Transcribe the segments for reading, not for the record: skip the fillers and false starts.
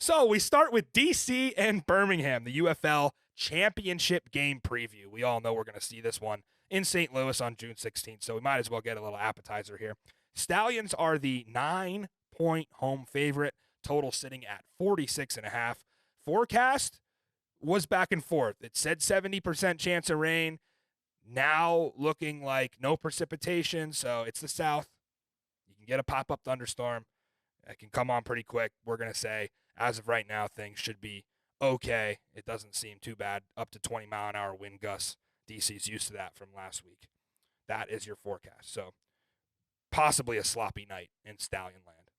So we start with DC and Birmingham, the UFL championship game preview. We all know we're going to see this one in St. Louis on June 16th, so we might as well get a little appetizer here. Stallions are the 9-point home favorite, total sitting at 46.5. Forecast was back and forth. It said 70% chance of rain, now looking like no precipitation, so it's the South. You can get a pop-up thunderstorm. It can come on pretty quick. We're going to say, as of right now, things should be okay. It doesn't seem too bad. Up to 20-mile-an-hour wind gusts. DC's used to that from last week. That is your forecast. So possibly a sloppy night in Stallion Land.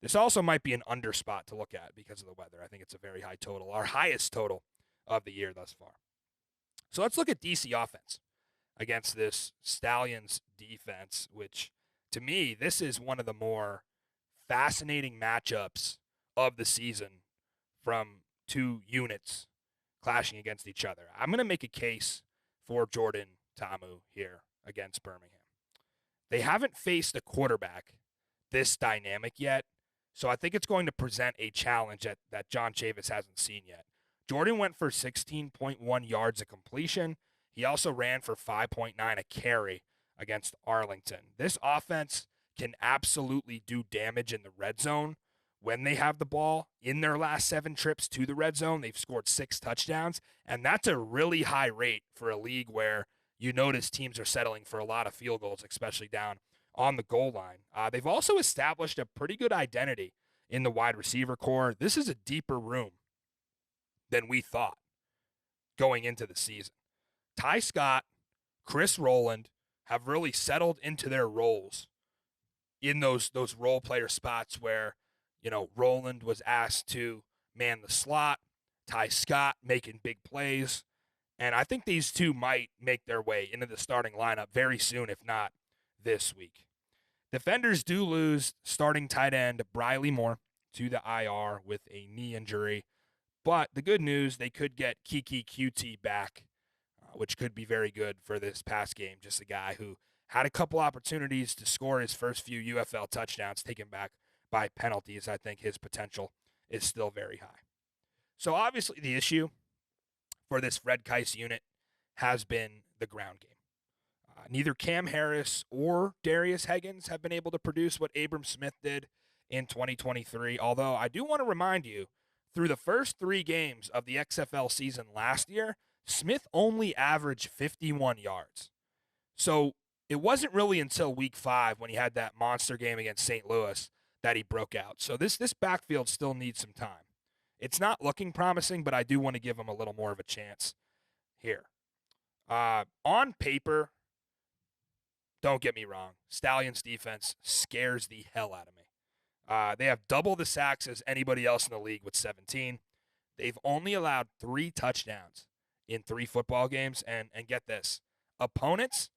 This also might be an under spot to look at because of the weather. I think it's a very high total, our highest total of the year thus far. So let's look at DC offense against this Stallions defense, which to me, this is one of the more fascinating matchups of the season from two units clashing against each other. I'm going to make a case for Jordan Ta'amu here against Birmingham. They haven't faced a quarterback this dynamic yet, so I think it's going to present a challenge that John Chavis hasn't seen yet. Jordan went for 16.1 yards of completion. He also ran for 5.9 a carry against Arlington. This offense can absolutely do damage in the red zone when they have the ball. In their last 7 trips to the red zone, they've scored 6 touchdowns, and that's a really high rate for a league where you notice teams are settling for a lot of field goals, especially down on the goal line. They've also established a pretty good identity in the wide receiver core. This is a deeper room than we thought going into the season. Ty Scott, Chris Rowland have really settled into their roles in those role player spots where, you know, Rowland was asked to man the slot, Ty Scott making big plays, and I think these two might make their way into the starting lineup very soon, if not this week. Defenders do lose starting tight end Briley Moore to the IR with a knee injury, but the good news, they could get Kiki QT back, which could be very good for this past game. Just a guy who had a couple opportunities to score his first few UFL touchdowns taken back by penalties. I think his potential is still very high. So obviously the issue for this Fred Keiss unit has been the ground game. Neither Cam Harris or Darius Higgins have been able to produce what Abram Smith did in 2023, although I do want to remind you, through the first 3 games of the XFL season last year, Smith only averaged 51 yards. So it wasn't really until week 5 when he had that monster game against St. Louis that he broke out. So this backfield still needs some time. It's not looking promising, but I do want to give him a little more of a chance here. On paper, don't get me wrong, Stallions defense scares the hell out of me. They have double the sacks as anybody else in the league with 17. They've only allowed 3 touchdowns in 3 football games, and get this, opponents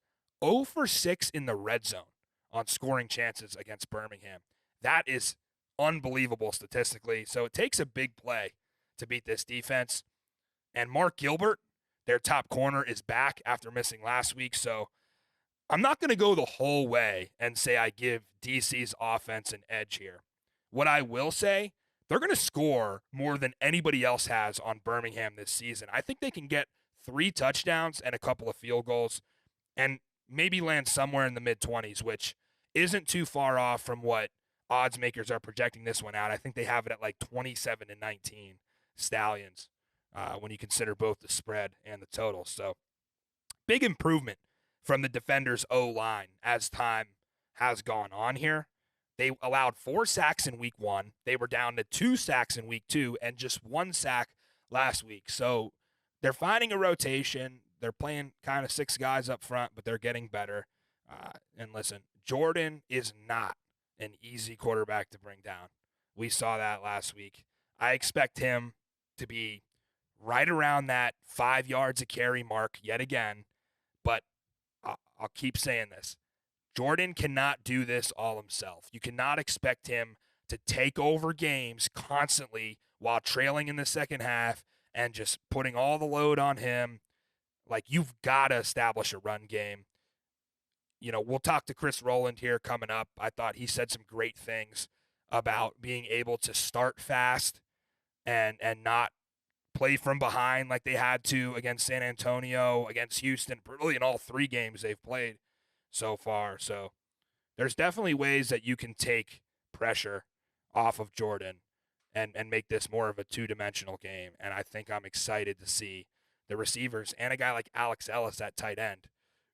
0 for 6 in the red zone on scoring chances against Birmingham. That is unbelievable statistically, so it takes a big play to beat this defense. And Mark Gilbert, their top corner, is back after missing last week, so I'm not going to go the whole way and say I give DC's offense an edge here. What I will say, they're going to score more than anybody else has on Birmingham this season. I think they can get 3 touchdowns and a couple of field goals and maybe land somewhere in the mid-20s, which isn't too far off from what odds makers are projecting this one out. I think they have it at like 27-19 Stallions when you consider both the spread and the total. So big improvement from the defenders' O-line as time has gone on here. They allowed 4 sacks in week 1. They were down to 2 sacks in week 2 and just 1 sack last week. So they're finding a rotation. They're playing kind of 6 guys up front, but they're getting better. And listen, Jordan is not an easy quarterback to bring down. We saw that last week. I expect him to be right around that 5 yards a carry mark yet again, but I'll keep saying this. Jordan cannot do this all himself. You cannot expect him to take over games constantly while trailing in the second half and just putting all the load on him. Like, you've got to establish a run game. You know, we'll talk to Chris Rowland here coming up. I thought he said some great things about being able to start fast and not play from behind like they had to against San Antonio, against Houston, really in all 3 games they've played so far. So there's definitely ways that you can take pressure off of Jordan and make this more of a 2-dimensional game. And I think I'm excited to see the receivers and a guy like Alex Ellis at tight end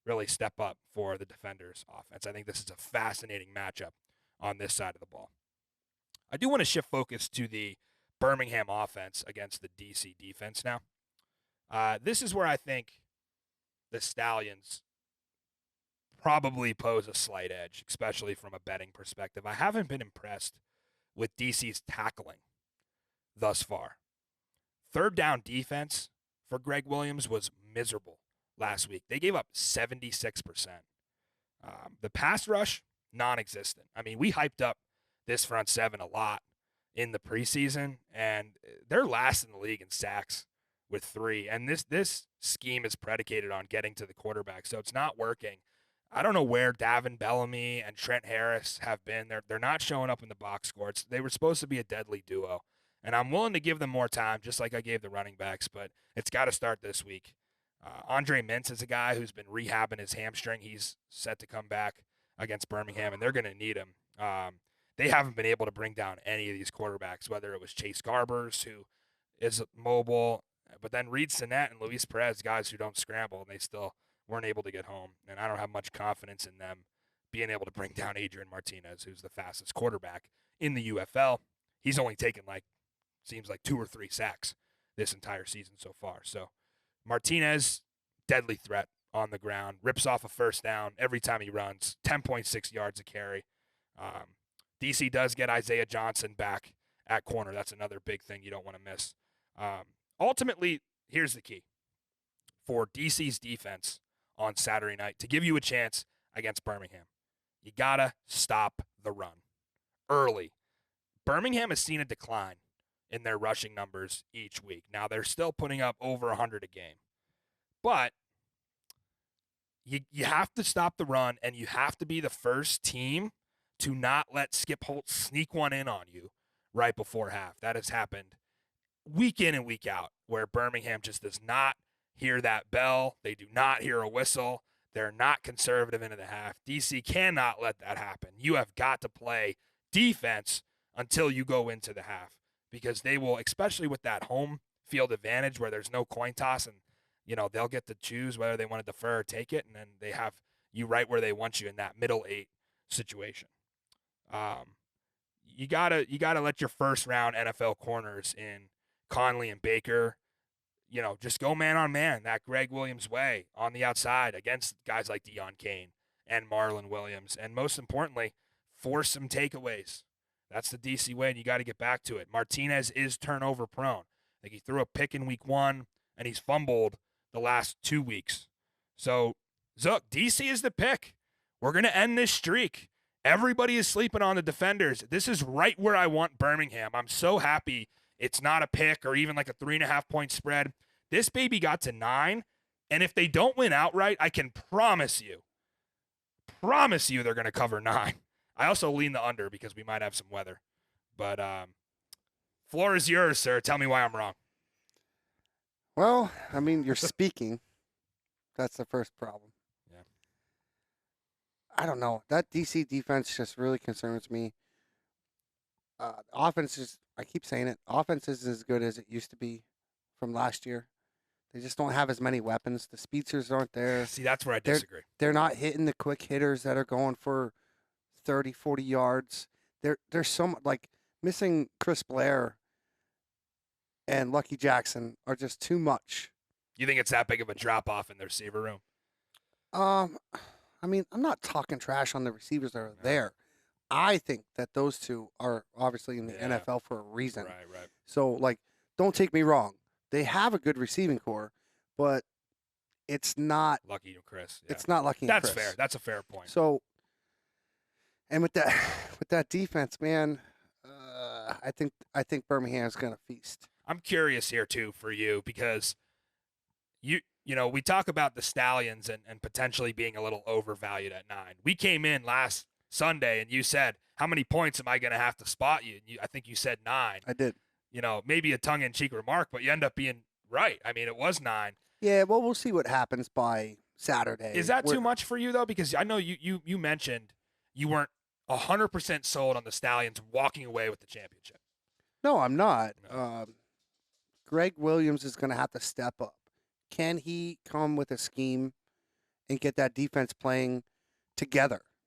really step up for the defenders' offense. I think this is a fascinating matchup on this side of the ball. I do want to shift focus to the Birmingham offense against the DC defense now. This is where I think the Stallions probably pose a slight edge, especially from a betting perspective. I haven't been impressed with DC's tackling thus far. Third down defense for Greg Williams was miserable last week. They gave up 76%. The pass rush, non-existent. I mean, we hyped up this front seven a lot in the preseason, and they're last in the league in sacks with 3. And this scheme is predicated on getting to the quarterback, so it's not working. I don't know where Davin Bellamy and Trent Harris have been. They're not showing up in the box score. They were supposed to be a deadly duo, and I'm willing to give them more time, just like I gave the running backs, but it's got to start this week. Andre Mintz is a guy who's been rehabbing his hamstring. He's set to come back against Birmingham, and they're going to need him. They haven't been able to bring down any of these quarterbacks, whether it was Chase Garbers, who is mobile, but then Reed Sinnett and Luis Perez, guys who don't scramble, and they still weren't able to get home. And I don't have much confidence in them being able to bring down Adrian Martinez, who's the fastest quarterback in the UFL. He's only taken seems like 2 or 3 sacks this entire season so far. So Martinez, deadly threat on the ground, rips off a first down every time he runs, 10.6 yards a carry. DC does get Isaiah Johnson back at corner. That's another big thing you don't want to miss. Ultimately, here's the key for DC's defense on Saturday night to give you a chance against Birmingham. You got to stop the run early. Birmingham has seen a decline in their rushing numbers each week. Now, they're still putting up over 100 a game. But you have to stop the run, and you have to be the first team to not let Skip Holtz sneak one in on you right before half. That has happened week in and week out, where Birmingham just does not hear that bell. They do not hear a whistle. They're not conservative into the half. DC cannot let that happen. You have got to play defense until you go into the half, because they will, especially with that home field advantage where there's no coin toss, and they'll get to choose whether they want to defer or take it, and then they have you right where they want you in that middle 8 situation. You gotta let your first round NFL corners in Conley and Baker, just go man on man that Greg Williams way on the outside against guys like Deion Kane and Marlon Williams, and most importantly, force some takeaways. That's the DC way, and you got to get back to it. Martinez is turnover prone. He threw a pick in week 1, and he's fumbled the last 2 weeks. So, Zook, DC is the pick. We're going to end this streak. Everybody is sleeping on the defenders. This is right where I want Birmingham. I'm so happy it's not a pick or even like a 3.5-point spread. This baby got to 9, and if they don't win outright, I can promise you they're going to cover 9. I also lean the under because we might have some weather. But floor is yours, sir. Tell me why I'm wrong. Well, I mean, you're speaking. That's the first problem. Yeah. I don't know. That DC defense just really concerns me. Offense is, I keep saying it, offense is as good as it used to be from last year. They just don't have as many weapons. The speedsters aren't there. See, that's where I disagree. They're not hitting the quick hitters that are going for 30, 40 yards. There's so much, missing Chris Blair and Lucky Jackson are just too much. You think it's that big of a drop-off in the receiver room? I mean, I'm not talking trash on the receivers that are there. I think that those two are obviously in the NFL for a reason. Right. So, don't take me wrong. They have a good receiving core, but it's not Lucky Chris. Yeah. It's not Lucky and That's Chris. fair. That's a fair point. So, and with that defense, man, I think Birmingham's going to feast. I'm curious here too for you, because we talk about the Stallions and potentially being a little overvalued at 9. We came in last Sunday and you said, how many points am I going to have to spot you? And I think you said 9. I did. maybe a tongue-in-cheek remark, but you end up being right. I mean, it was 9. Yeah, well, we'll see what happens by Saturday. Is that too much for you, though? Because I know you mentioned you weren't 100% sold on the Stallions walking away with the championship. No, I'm not. No. Greg Williams is going to have to step up. Can he come with a scheme and get that defense playing together?